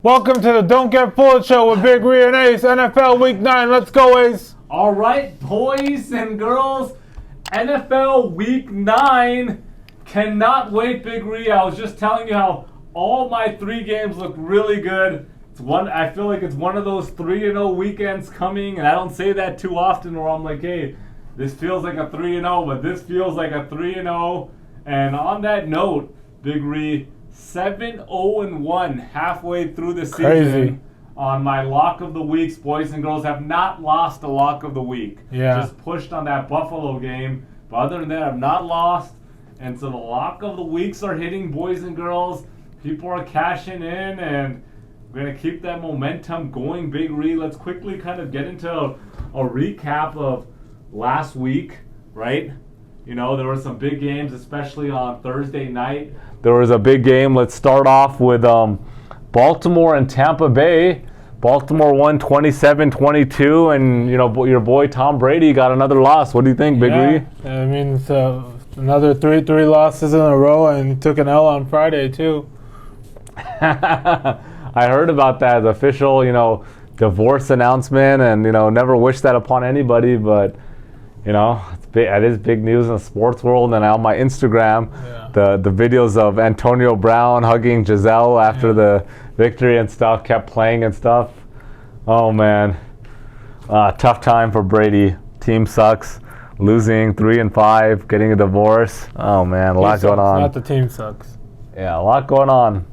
Welcome to the Don't Get Fooled Show with Big Ree and Ace. NFL Week 9. Let's go, Ace. All right, boys and girls. NFL Week 9. Cannot wait, Big Ree. I was just telling you how all my 3 games look really good. I feel like it's one of those 3-0 weekends coming, and I don't say that too often where I'm like, hey, this feels like a 3-0, but this feels like a 3-0. And on that note, Big Ree, 7-0-1 halfway through the season. Crazy. On my lock of the weeks. Boys and girls have not lost a lock of the week. Yeah. Just pushed on that Buffalo game. But other than that, I've not lost. And so the lock of the weeks are hitting, boys and girls. People are cashing in, and we're going to keep that momentum going, Big Ree. Let's quickly kind of get into a recap of last week, right? You know, there were some big games, especially on Thursday night. There was a big game. Let's start off with Baltimore and Tampa Bay. Baltimore won 27-22, and, you know, your boy Tom Brady got another loss. What do you think, Big Ree? I mean, it's another three losses in a row, and took an L on Friday, too. I heard about that. The official, you know, divorce announcement, and, you know, never wish that upon anybody, but, you know, it is big news in the sports world. And on my Instagram, the videos of Antonio Brown hugging Giselle after the victory and stuff kept playing and stuff. Oh, man. Tough time for Brady. Team sucks. Losing 3-5, getting a divorce. Oh, man, a lot going on. Not the team sucks. Yeah, a lot going on.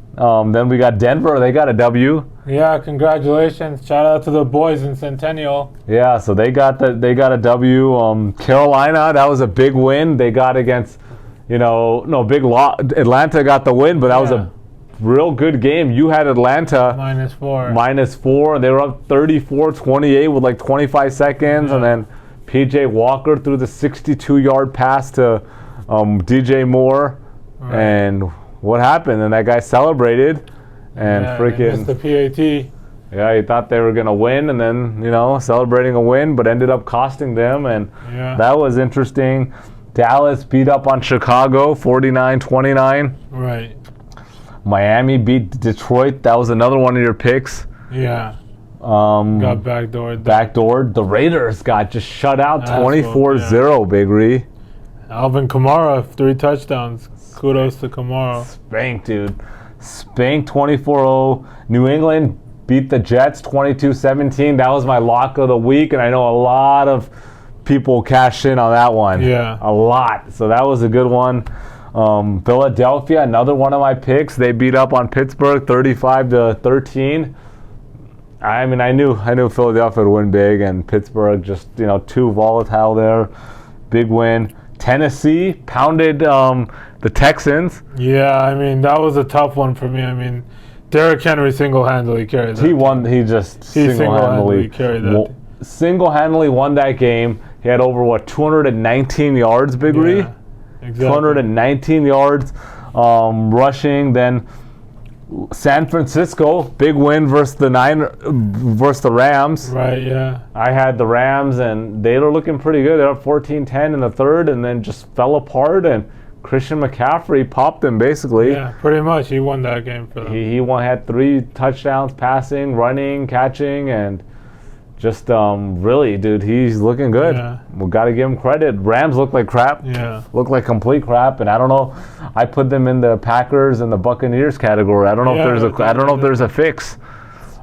Then we got Denver. They got a W. Yeah, congratulations. Shout out to the boys in Centennial. Yeah, so they got a W. Carolina, that was a big win. They got against, you know, Atlanta got the win, but that was a real good game. You had Atlanta -4. They were up 34-28 with like 25 seconds, and then PJ Walker threw the 62-yard pass to DJ Moore, and what happened? And that guy celebrated. And freaking missed the PAT. Yeah, he thought they were going to win, and then, you know, celebrating a win, but ended up costing them, and that was interesting. Dallas beat up on Chicago, 49-29. Right. Miami beat Detroit. That was another one of your picks. Yeah. Got backdoored. The Raiders got just shut out, 24-0, Big Ree. Alvin Kamara, 3 touchdowns. Kudos to Kamara. Spanked, dude. Spanked 24-0. New England beat the Jets 22-17. That was my lock of the week, and I know a lot of people cashed in on that one. Yeah. A lot. So that was a good one. Philadelphia, another one of my picks. They beat up on Pittsburgh 35-13. I mean, I knew Philadelphia would win big, and Pittsburgh just, you know, too volatile there. Big win. Tennessee pounded the Texans. Yeah, I mean, that was a tough one for me. I mean, Derrick Henry single-handedly carried that. He won. He just single-handedly carried that. Single-handedly won that game. He had over, 219 yards, Big Ree? Yeah, exactly. 219 yards rushing. Then San Francisco, big win versus the Rams. Right, yeah. I had the Rams, and they were looking pretty good. They're up 14-10 in the third, and then just fell apart, and Christian McCaffrey popped them, basically. Yeah, pretty much. He won that game for them. He had 3 touchdowns passing, running, catching, and just really, dude, he's looking good. Yeah. We got to give him credit. Rams look like crap. Yeah. Look like complete crap, and I don't know. I put them in the Packers and the Buccaneers category. I don't know if there's a fix.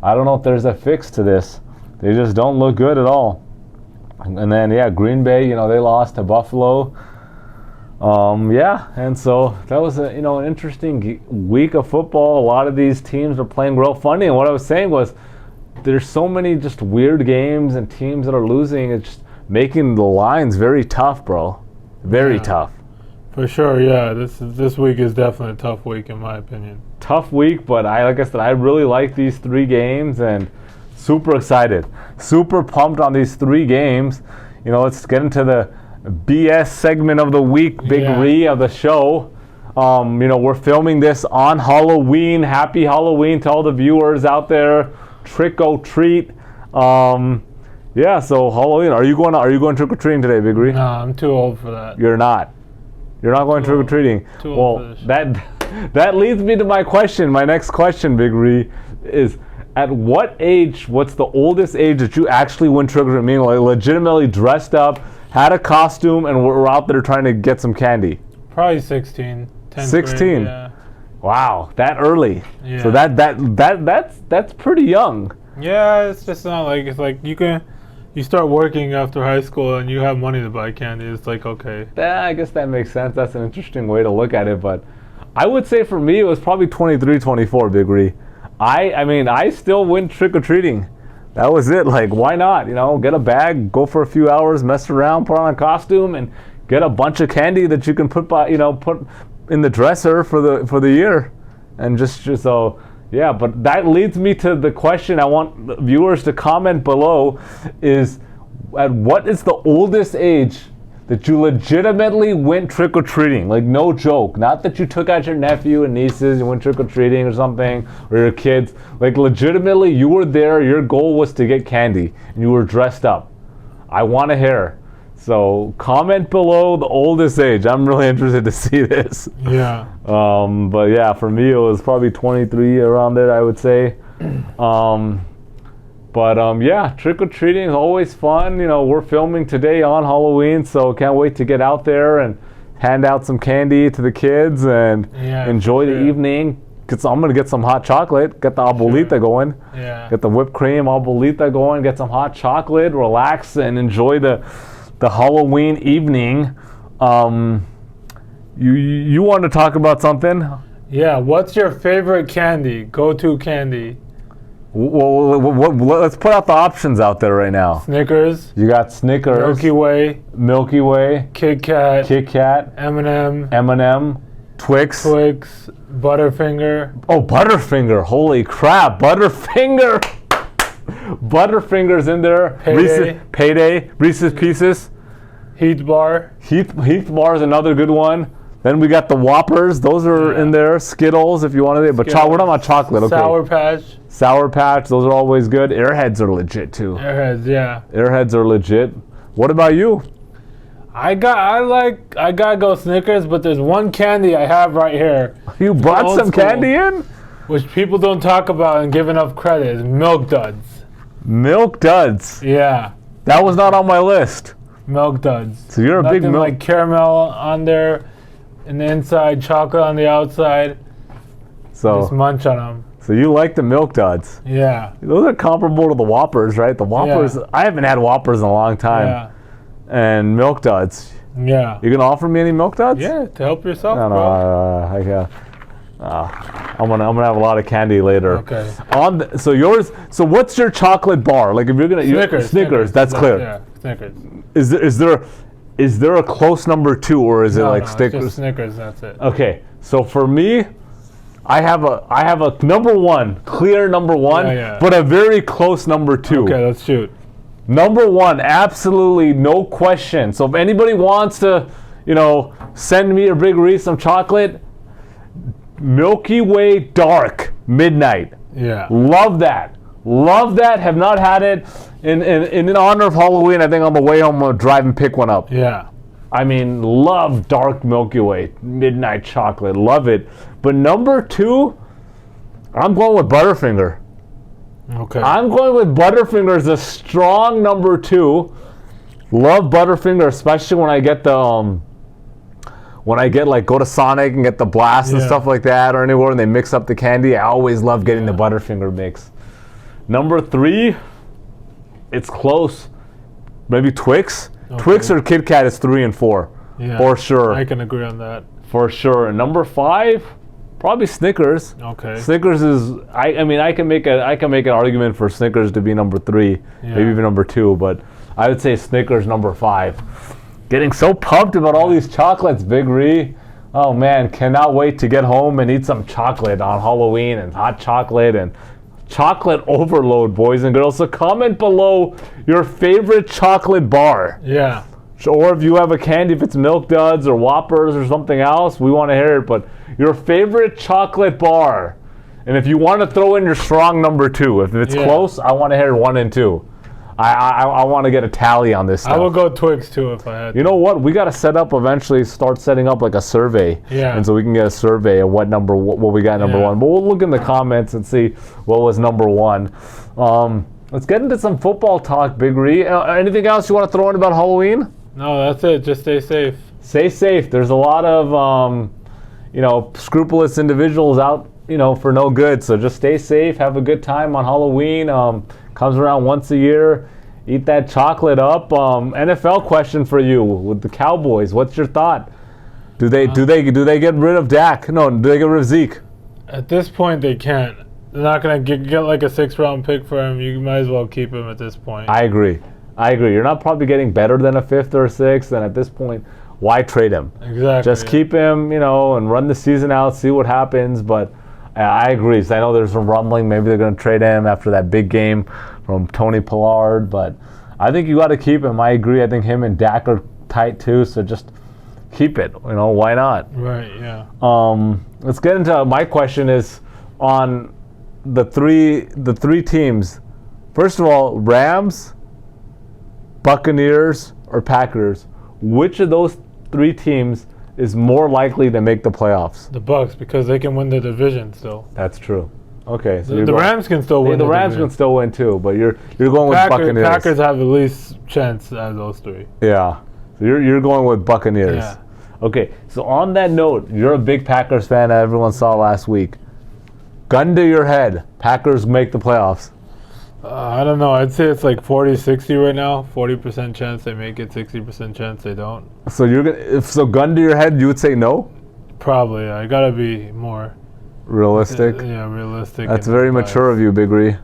I don't know if there's a fix to this. They just don't look good at all. And then Green Bay, you know, they lost to Buffalo. And so that was an interesting week of football. A lot of these teams are playing real funny, and what I was saying was, there's so many just weird games and teams that are losing. It's just making the lines very tough, bro. Very tough. For sure, yeah. This week is definitely a tough week, in my opinion. Tough week, but like I said, I really like these 3 games, and super excited. Super pumped on these 3 games. You know, let's get into the BS segment of the week, Big Ree of the show. You know, we're filming this on Halloween. Happy Halloween to all the viewers out there. Trick or treat. So Halloween. Are you going trick or treating today, Big Ree? No, I'm too old for that. You're not. You're not going trick or treating. Too old for this. that leads me to my question. My next question, Big Ree, is at what age, what's the oldest age that you actually went trick-or-treating? Meaning, like, legitimately dressed up, had a costume, and were out there trying to get some candy? Probably 16. 16? Grade, yeah. Wow, that early. Yeah. So that's pretty young. Yeah, it's just not like, it's like you start working after high school and you have money to buy candy. It's like, okay. Yeah, I guess that makes sense. That's an interesting way to look at it. But I would say for me, it was probably 23, 24, Big Ree. I mean, I still went trick-or-treating. That was it. Like, why not? You know, get a bag, go for a few hours, mess around, put on a costume, and get a bunch of candy that you can put in the dresser for the year. And just so, yeah. But that leads me to the question I want the viewers to comment below is, at what is the oldest age that you legitimately went trick-or-treating? Like, no joke. Not that you took out your nephew and nieces and went trick-or-treating or something, or your kids. Like, legitimately, you were there, your goal was to get candy, and you were dressed up. I want to hear. So, comment below the oldest age. I'm really interested to see this. Yeah. But yeah, for me, it was probably 23, around there, I would say. Yeah, trick-or-treating is always fun. You know, we're filming today on Halloween, so can't wait to get out there and hand out some candy to the kids and enjoy the evening. So I'm going to get some hot chocolate, get the abuelita going, get the whipped cream abuelita going, get some hot chocolate, relax, and enjoy the Halloween evening. You want to talk about something? Yeah, what's your favorite candy? Go-to candy? Well, let's put out the options out there right now. Snickers. You got Snickers. Milky Way. Kit Kat. M&M. Twix. Butterfinger. Oh, Butterfinger. Holy crap. Butterfinger. Butterfinger's in there. Payday. Reese's Pieces. Heath Bar. Heath Bar is another good one. Then we got the Whoppers. Those are in there. Skittles, if you want to. But we're talking about chocolate. Okay. Sour Patch. Those are always good. Airheads are legit too. Airheads are legit. What about you? I gotta go Snickers, but there's one candy I have right here. You brought some candy in? Which people don't talk about and give enough credit. Is Milk Duds. Milk Duds. Yeah. That was not on my list. Milk Duds. So you're a big milk. Like caramel on there, and the inside, chocolate on the outside. So just munch on them. So you like the Milk Duds? Yeah. Those are comparable to the Whoppers, right? The Whoppers. I haven't had Whoppers in a long time. Yeah. And Milk Duds. Yeah. You gonna offer me any Milk Duds? Yeah, to help yourself. No, I'm gonna have a lot of candy later. Okay. So what's your chocolate bar? Like if you're gonna Snickers. That's clear. Yeah, Snickers. Is there a close number two, or is it like Snickers? It's just Snickers. That's it. Okay. So for me, I have a number one, clear number one, but a very close number two. Okay, let's shoot. Number one, absolutely no question. So if anybody wants to, send me or Big Ree some chocolate, Milky Way Dark Midnight. Yeah. Love that. Have not had it. In honor of Halloween, I think on the way home I'll drive and pick one up. Yeah. I mean, love Dark Milky Way Midnight Chocolate. Love it. But number two, I'm going with Butterfinger. Okay. I'm going with Butterfinger as a strong number two. Love Butterfinger, especially when I get the go to Sonic and get the blast and stuff like that, or anywhere and they mix up the candy. I always love getting the Butterfinger mix. Number three, it's close. Maybe Twix. Okay. Twix or Kit Kat is 3 and 4. Yeah, for sure. I can agree on that. For sure. And number 5, probably Snickers. Okay. Snickers is I can make an argument for Snickers to be number 3, maybe even number 2, but I would say Snickers number 5. Getting so pumped about all these chocolates, Big Ree. Oh man, cannot wait to get home and eat some chocolate on Halloween and hot chocolate and chocolate overload, boys and girls. So comment below your favorite chocolate bar. Yeah. Or if you have a candy, if it's Milk Duds or Whoppers or something else, we want to hear it. But your favorite chocolate bar. And if you want to throw in your strong number 2, if it's close, I want to hear 1 and 2. I want to get a tally on this stuff. I would go Twigs too if I had to. You know what? We got to start setting up like a survey. Yeah. And so we can get a survey of what we got number one. But we'll look in the comments and see what was number one. Let's get into some football talk, Big Ree. Anything else you want to throw in about Halloween? No, that's it. Just stay safe. Stay safe. There's a lot of, scrupulous individuals out, for no good. So just stay safe. Have a good time on Halloween. Comes around once a year. Eat that chocolate up. NFL question for you with the Cowboys. What's your thought? Do they get rid of Dak? No, do they get rid of Zeke? At this point, they can't. They're not gonna get like a 6th-round pick for him. You might as well keep him at this point. I agree. You're not probably getting better than a 5th or a 6th, and at this point, why trade him? Exactly. Just keep him, and run the season out, see what happens. But I agree. So I know there's some rumbling. Maybe they're going to trade him after that big game from Tony Pollard. But I think you got to keep him. I agree. I think him and Dak are tight too. So just keep it. Why not? Right. Yeah. Let's get into my question is on the three teams. First of all, Rams, Buccaneers, or Packers. Which of those 3 teams is more likely to make the playoffs? The Bucs, because they can win the division still. That's true. Okay, so the Rams can still win. The Rams can still win too, but you're going with Buccaneers. Packers have the least chance out of those 3. Yeah, so you're going with Buccaneers. Yeah. Okay, so on that note, you're a big Packers fan. Everyone saw last week. Gun to your head, Packers make the playoffs. I don't know. I'd say it's like 40-60 right now. 40% chance they make it, 60% chance they don't. So gun to your head, you would say no? Probably. I gotta be more realistic. Yeah, realistic. That's very mature of you, Big Ree.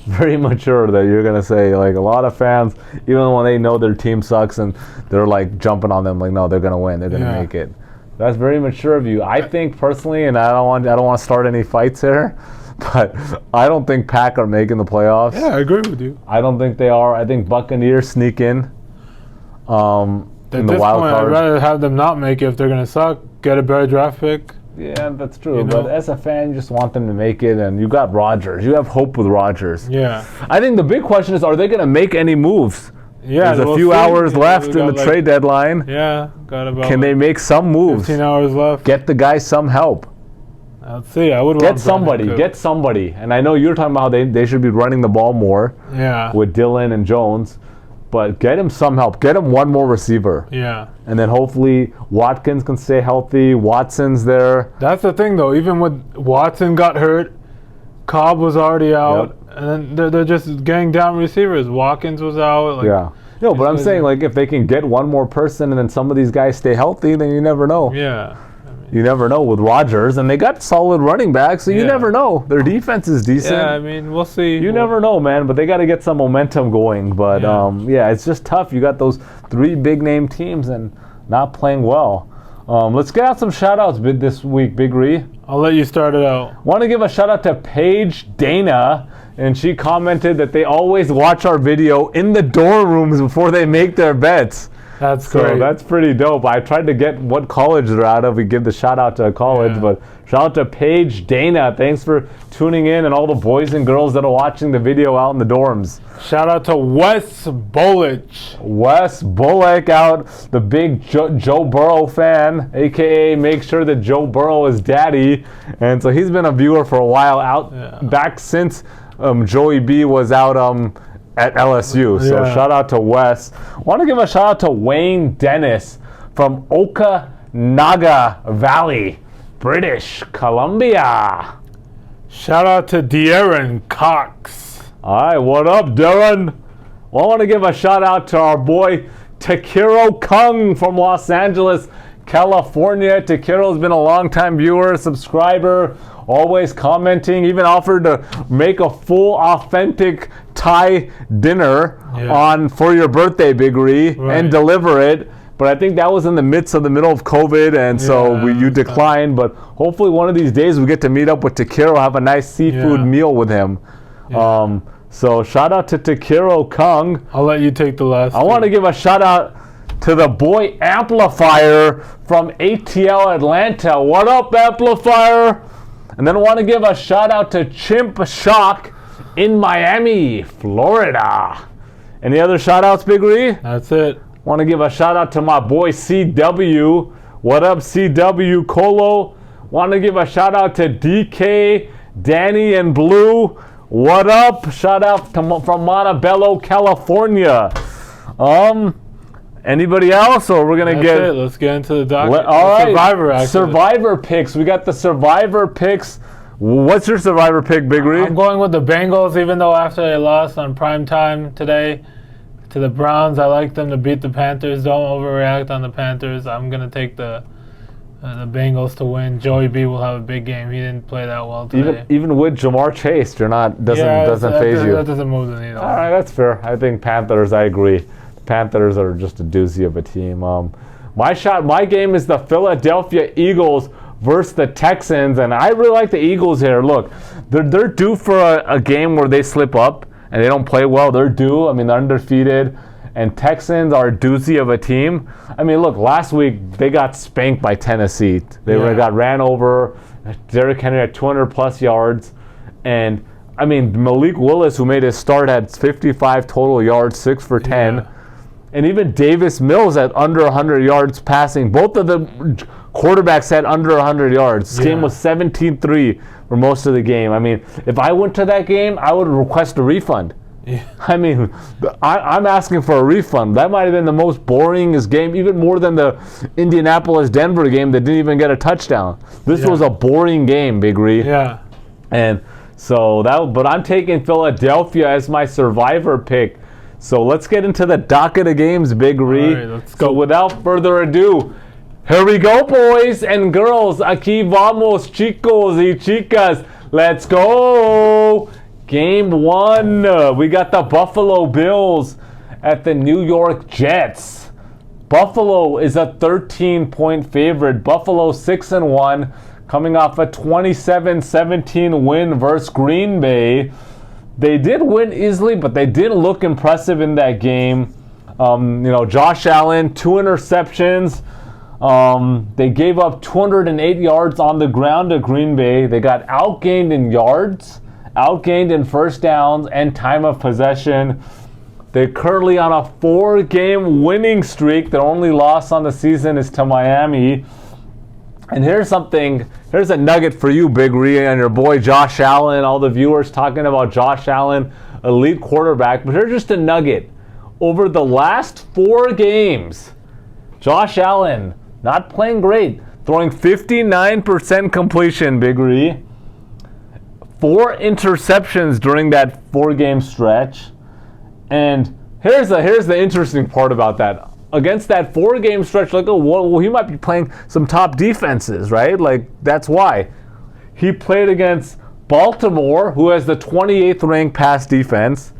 Very mature that you're gonna say, like, a lot of fans, even when they know their team sucks and they're like jumping on them, like, no, they're gonna win, they're gonna make it. That's very mature of you. I think personally, and I don't want to start any fights here, but I don't think Pack are making the playoffs. Yeah, I agree with you. I don't think they are. I think Buccaneers sneak in the wild card. I'd rather have them not make it if they're going to suck. Get a better draft pick. Yeah, that's true. But as a fan, you just want them to make it, and you got Rodgers. You have hope with Rodgers. Yeah. I think the big question is, are they going to make any moves? Yeah, there's a few hours left in the trade deadline. Yeah, got about. Can they make some moves? 15 hours left. Get the guy some help. Let's see. I would get somebody. And I know you're talking about how they should be running the ball more. Yeah. With Dillon and Jones, but get him some help. Get him one more receiver. Yeah. And then hopefully Watkins can stay healthy. Watson's there. That's the thing, though. Even with Watson got hurt, Cobb was already out, and then they're just getting down receivers. Watkins was out. Like, yeah. No, but I'm saying, like, if they can get one more person and then some of these guys stay healthy, then you never know. Yeah. You never know with Rodgers, and they got solid running backs, so you never know. Their defense is decent. Yeah, I mean, we'll see. You never know, man, but they got to get some momentum going. But, it's just tough. You got those 3 big-name teams and not playing well. Let's get out some shout-outs this week, Big Ree. I'll let you start it out. Want to give a shout-out to Paige Dana, and she commented that they always watch our video in the dorm rooms before they make their bets. That's great. So that's pretty dope. I tried to get what college they're out of. We give the shout out to a college, but shout out to Paige Dana. Thanks for tuning in, and all the boys and girls that are watching the video out in the dorms. Shout out to Wes Bullock. Wes Bullock out, the big Joe Burrow fan, aka make sure that Joe Burrow is daddy. And so he's been a viewer for a while back since Joey B was out at LSU. So shout out to Wes. I want to give a shout out to Wayne Dennis from Okanaga Valley, British Columbia. Shout out to De'Aaron Cox. All right, what up, Darren? Well, I want to give a shout out to our boy Takiro Kung from Los Angeles, California. Takiro's been a longtime viewer, subscriber, always commenting, even offered to make a full authentic Thai dinner for your birthday, Big Ree, and deliver it. But I think that was in the middle of COVID, and so you declined. But hopefully one of these days we get to meet up with Takiro, have a nice seafood meal with him. So shout out to Takiro Kung. I'll let you take the last. I want to give a shout out to the boy Amplifier from ATL Atlanta. What up, Amplifier? And then I want to give a shout out to Chimp Shock in Miami, Florida. Any other shout-outs, Big Ree? That's it. Want to give a shout-out to my boy CW. What up, CW Colo? Want to give a shout-out to DK, Danny, and Blue. What up? Shout-out from Montebello, California. Anybody else, or we're gonna get it. Let's get into the docket. all right, Survivor, actually. Survivor picks. We got the Survivor picks. What's your Survivor pick, Big Ree? I'm going with the Bengals, even though after they lost on prime time today to the Browns, I like them to beat the Panthers. Don't overreact on the Panthers. I'm gonna take the Bengals to win. Joey B will have a big game. He didn't play that well today. Even with Jamar Chase, doesn't phase you. That doesn't move the needle. All right, that's fair. I think Panthers. I agree. Panthers are just a doozy of a team. My game is the Philadelphia Eagles versus the Texans, and I really like the Eagles here. Look, they're due for a game where they slip up and they don't play well. They're due. I mean, they're undefeated, and Texans are a doozy of a team. I mean, look, last week they got spanked by Tennessee. They got ran over. Derrick Henry had 200-plus yards, and I mean, Malik Willis, who made his start, had 55 total yards, 6 for 10. Yeah. And even Davis Mills at under 100 yards passing. Both of the quarterbacks had under 100 yards. This game was 17-3 for most of the game. I mean, if I went to that game, I would request a refund. Yeah. I mean, I'm asking for a refund. That might have been the most boringest game, even more than the Indianapolis-Denver game that didn't even get a touchdown. This was a boring game, Big Ree. Yeah. And so but I'm taking Philadelphia as my Survivor pick. So let's get into the docket of games, Big Ree. All right, let's go. So without further ado, here we go, boys and girls. Aquí vamos, chicos y chicas. Let's go. Game 1. We got the Buffalo Bills at the New York Jets. Buffalo is a 13-point favorite. Buffalo 6-1, coming off a 27-17 win versus Green Bay. They did win easily, but they didn't look impressive in that game. Josh Allen, 2 interceptions. They gave up 208 yards on the ground to Green Bay. They got outgained in yards, outgained in first downs, and time of possession. They're currently on a 4-game winning streak. Their only loss on the season is to Miami. And here's a nugget for you, Big Ree, and your boy Josh Allen, all the viewers talking about Josh Allen, elite quarterback. But here's just a nugget. Over the last 4 games, Josh Allen, not playing great, throwing 59% completion, Big Ree. 4 interceptions during that 4-game stretch. And here's the interesting part about that. Against that 4-game stretch, he might be playing some top defenses, right? That's why. He played against Baltimore, who has the 28th ranked pass defense.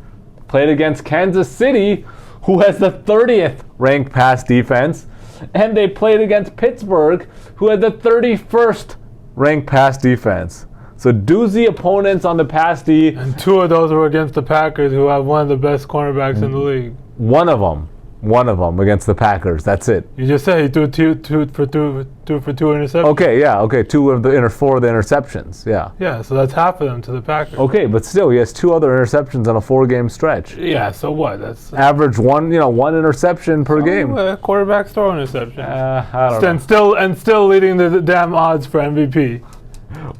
Played against Kansas City, who has the 30th ranked pass defense. And they played against Pittsburgh, who had the 31st ranked pass defense. So doozy opponents on the pass D. And 2 of those were against the Packers, who have one of the best cornerbacks in the league. One of them against the Packers. That's it. You just said he threw two for two interceptions. Okay, yeah, okay. 4 of the interceptions. Yeah. Yeah, so that's half of them to the Packers. Okay, but still, he has 2 other interceptions on a 4-game stretch. Yeah, so what? That's average one interception per game. Quarterbacks throw interceptions. I don't know. And still leading the damn odds for MVP.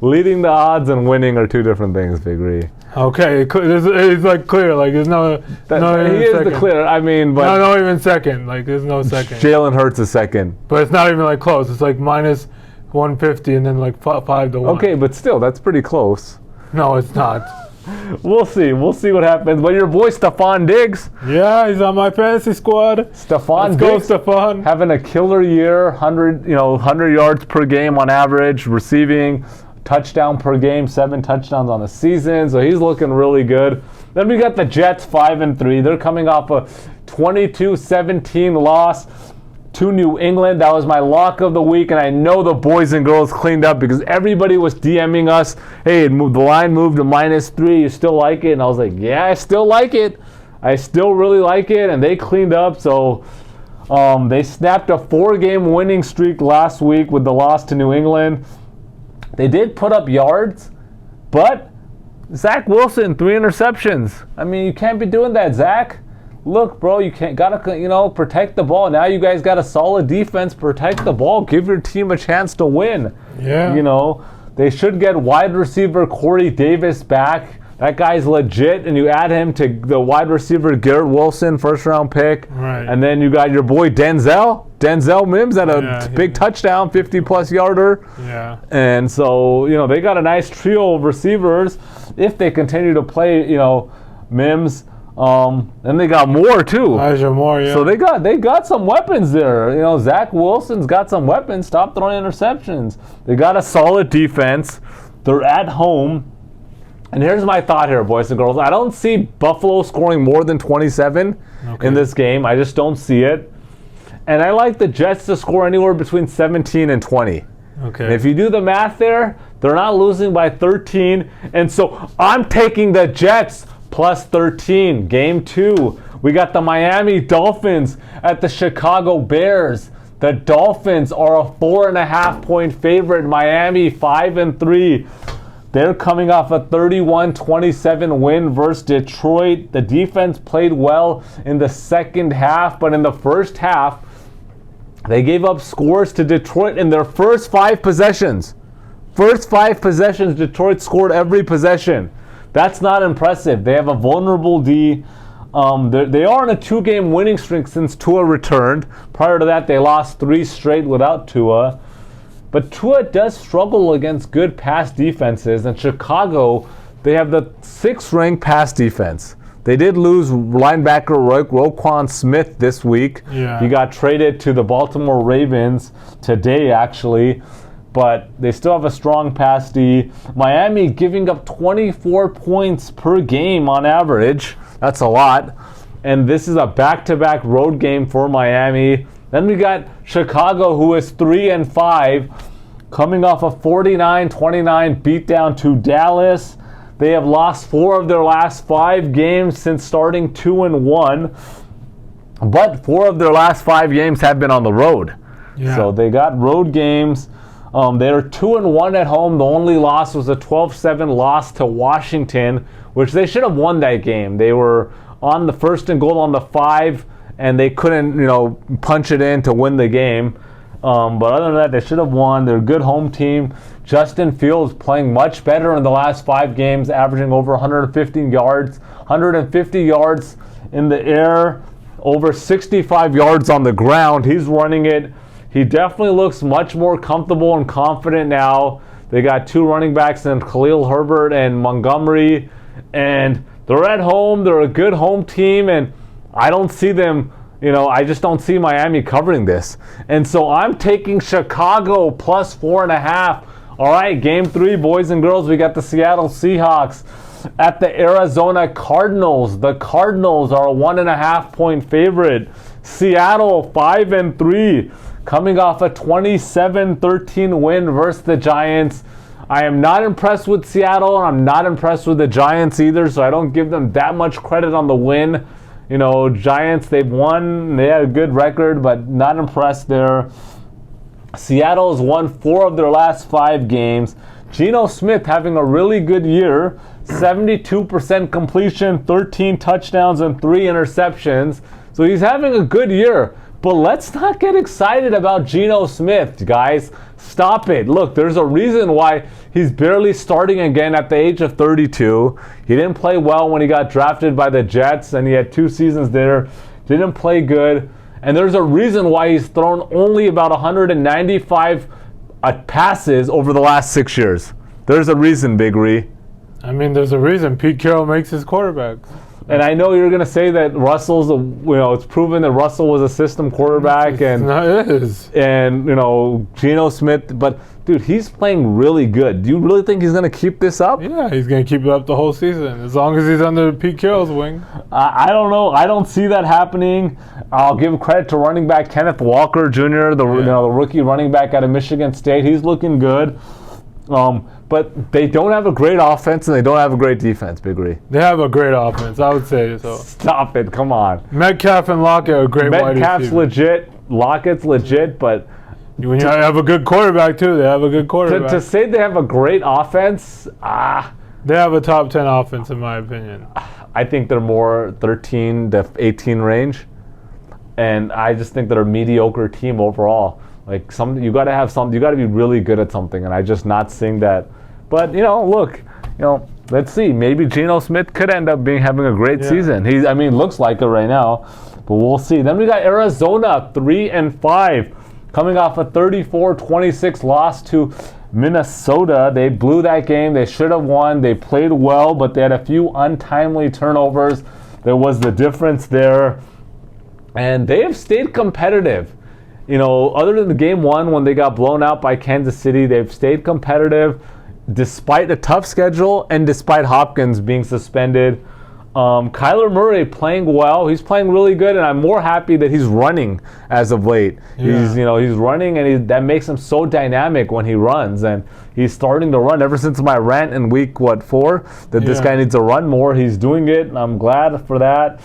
Leading the odds and winning are 2 different things, Big Ree. Okay, it's clear. There's no he is second. the clear. I mean, but not even second. There's no second. Jalen Hurts is second. But it's not even close. It's minus 150 and then 5 to 1. Okay, but still, that's pretty close. No, it's not. We'll see. We'll see what happens. But your boy Stephon Diggs. Yeah, he's on my fantasy squad. Stephon Diggs, Stephon. Having a killer year. 100 yards per game on average, receiving. Touchdown per game, 7 touchdowns on the season, so he's looking really good. Then we got the Jets 5-3. They're coming off a 22-17 loss to New England. That was my lock of the week, and I know the boys and girls cleaned up because everybody was DMing us, hey, the line moved to -3, you still like it? And I was like, yeah, I still like it. I still really like it, and they cleaned up, so they snapped a 4-game winning streak last week with the loss to New England. They did put up yards, but Zach Wilson, 3 interceptions. I mean, you can't be doing that, Zach. look, bro, you gotta protect the ball. Now you guys got a solid defense. Protect the ball. Give your team a chance to win. Yeah. They should get wide receiver Corey Davis back. That guy's legit, and you add him to the wide receiver Garrett Wilson, first-round pick. Right. And then you got your boy Denzel Mims at a big touchdown, 50-plus yarder. Yeah. And so, they got a nice trio of receivers if they continue to play, Mims. And they got Moore, too. Elijah Moore, yeah. So they got some weapons there. Zach Wilson's got some weapons. Stop throwing interceptions. They got a solid defense. They're at home. And here's my thought here, boys and girls. I don't see Buffalo scoring more than 27 in this game. I just don't see it. And I like the Jets to score anywhere between 17 and 20. Okay. And if you do the math there, they're not losing by 13. And so I'm taking the Jets plus 13. Game 2. We got the Miami Dolphins at the Chicago Bears. The Dolphins are a 4.5-point favorite. Miami 5-3. They're coming off a 31-27 win versus Detroit. The defense played well in the second half, but in the first half, they gave up scores to Detroit in their first 5 possessions. First 5 possessions, Detroit scored every possession. That's not impressive. They have a vulnerable D. They are on a 2-game winning streak since Tua returned. Prior to that, they lost 3 straight without Tua. But Tua does struggle against good pass defenses. And Chicago, they have the 6th-ranked pass defense. They did lose linebacker Roquan Smith this week. Yeah. He got traded to the Baltimore Ravens today, actually. But they still have a strong pass D. Miami giving up 24 points per game on average. That's a lot. And this is a back-to-back road game for Miami. Then we got Chicago, who is 3-5, coming off a 49-29 beatdown to Dallas. They have lost 4 of their last 5 games since starting 2-1. But 4 of their last 5 games have been on the road. Yeah. So they got road games. They're 2-1 at home. The only loss was a 12-7 loss to Washington, which they should have won that game. They were on the 1st and goal on the 5, and they couldn't, punch it in to win the game. But other than that, they should have won. They're a good home team. Justin Fields playing much better in the last 5 games, averaging over 150 yards in the air, over 65 yards on the ground. He's running it. He definitely looks much more comfortable and confident now. They got 2 running backs in Khalil Herbert and Montgomery, and they're at home. They're a good home team, and I don't see them, I just don't see Miami covering this. And so I'm taking Chicago plus 4.5. All right, game 3, boys and girls. We got the Seattle Seahawks at the Arizona Cardinals. The Cardinals are a 1.5-point favorite. Seattle 5-3, coming off a 27-13 win versus the Giants. I am not impressed with Seattle, and I'm not impressed with the Giants either, so I don't give them that much credit on the win. Giants, they've won. They had a good record, but not impressed there. Seattle has won 4 of their last 5 games. Geno Smith having a really good year. 72% completion, 13 touchdowns, and 3 interceptions. So he's having a good year. But let's not get excited about Geno Smith, guys. Stop it. Look, there's a reason why he's barely starting again at the age of 32. He didn't play well when he got drafted by the Jets, and he had 2 seasons there. Didn't play good. And there's a reason why he's thrown only about 195 passes over the last 6 years. There's a reason, Big Ree. There's a reason. Pete Carroll makes his quarterbacks. And I know you're going to say that Russell's, it's proven that Russell was a system quarterback, and Geno Smith, but dude, he's playing really good. Do you really think he's going to keep this up? Yeah, he's going to keep it up the whole season as long as he's under Pete Carroll's wing. I don't know. I don't see that happening. I'll give credit to running back Kenneth Walker Jr., the rookie running back out of Michigan State. He's looking good. But they don't have a great offense, and they don't have a great defense, Big Ree. They have a great offense, I would say so. Stop it, come on. Metcalf and Lockett are great wide receivers. Metcalf's legit, Lockett's legit, but when you have a good quarterback, too, they have a good quarterback. To say they have a great offense, They have a top 10 offense, in my opinion. I think they're more 13 to 18 range, and I just think they're a mediocre team overall. Like you got to have something. You got to be really good at something, and I'm just not seeing that. But look, let's see. Maybe Geno Smith could end up having a great season. Looks like it right now, but we'll see. Then we got Arizona 3-5, coming off a 34-26 loss to Minnesota. They blew that game. They should have won. They played well, but they had a few untimely turnovers. There was the difference there, and they have stayed competitive. Other than the game one when they got blown out by Kansas City, they've stayed competitive despite a tough schedule and despite Hopkins being suspended. Kyler Murray playing well. He's playing really good, and I'm more happy that he's running as of late. Yeah. He's running, and that makes him so dynamic when he runs, and he's starting to run. Ever since my rant in week 4 that this guy needs to run more, he's doing it, and I'm glad for that.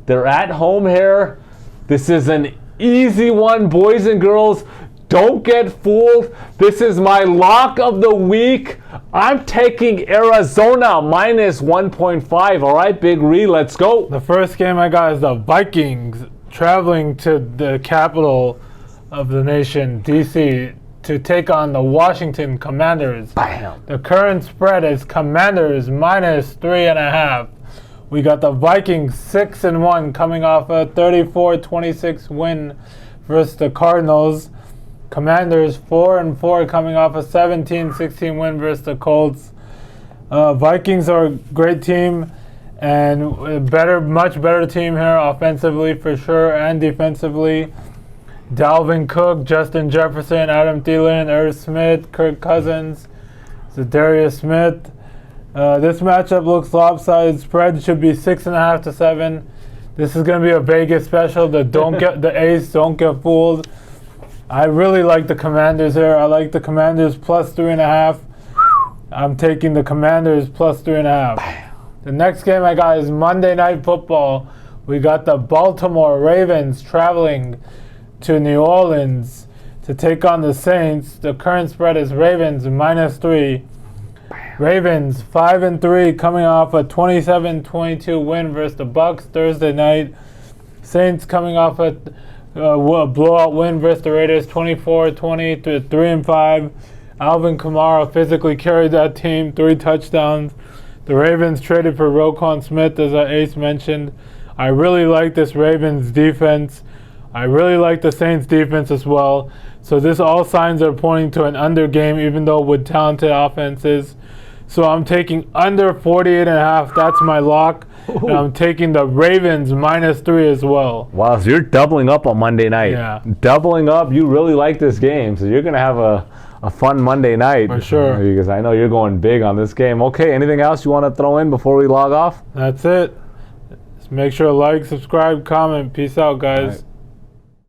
They're at home here. This is an easy one, boys and girls. Don't get fooled. This is my lock of the week. I'm taking Arizona minus 1.5. All right, Big Ree, let's go. The first game I got is the Vikings traveling to the capital of the nation, D.C., to take on the Washington Commanders. Bam. The current spread is Commanders minus 3.5. We got the Vikings 6-1 coming off a 34-26 win versus the Cardinals. Commanders 4-4 coming off a 17-16 win versus the Colts. Vikings are a great team and much better team here offensively for sure and defensively. Dalvin Cook, Justin Jefferson, Adam Thielen, Irv Smith, Kirk Cousins, Zadarius Smith. This matchup looks lopsided. Spread should be 6.5 to 7. This is going to be a Vegas special. The A's don't get fooled. I really like the Commanders here. I like the Commanders plus 3.5. I'm taking the Commanders plus 3.5. The next game I got is Monday Night Football. We got the Baltimore Ravens traveling to New Orleans to take on the Saints. The current spread is Ravens minus 3. Ravens 5-3 coming off a 27-22 win versus the Bucs Thursday night. Saints coming off a blowout win versus the Raiders 24-20 to 3-5. Alvin Kamara physically carried that team, 3 touchdowns. The Ravens traded for Roquan Smith, as Ace mentioned. I really like this Ravens defense. I really like the Saints defense as well. So all signs are pointing to an under game, even though with talented offenses. So I'm taking under 48.5. That's my lock. And I'm taking the Ravens minus 3 as well. Wow, so you're doubling up on Monday night. Yeah. Doubling up. You really like this game, so you're going to have a fun Monday night. For sure. Because I know you're going big on this game. Okay, anything else you want to throw in before we log off? That's it. Just make sure to like, subscribe, comment. Peace out, guys.